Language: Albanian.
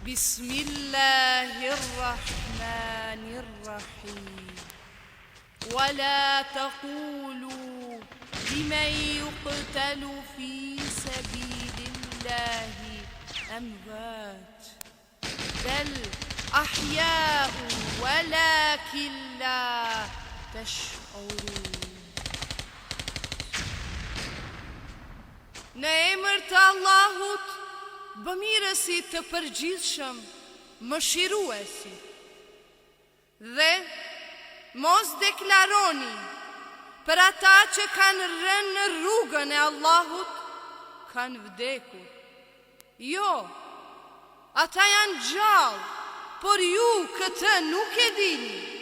Bismillahirrahmanirrahim. ولا تقولوا لمن يقتل في سبيل الله أموات بل أحياء ولكن لا تشعرون. Në emër të Allahut, bëmirësi të përgjithshëm, mëshiruesi. Dhe mos deklaroni për ata që kanë rënë në rrugën e Allahut, kanë vdekur. Jo, ata janë gjallë, por ju këtë nuk e dini.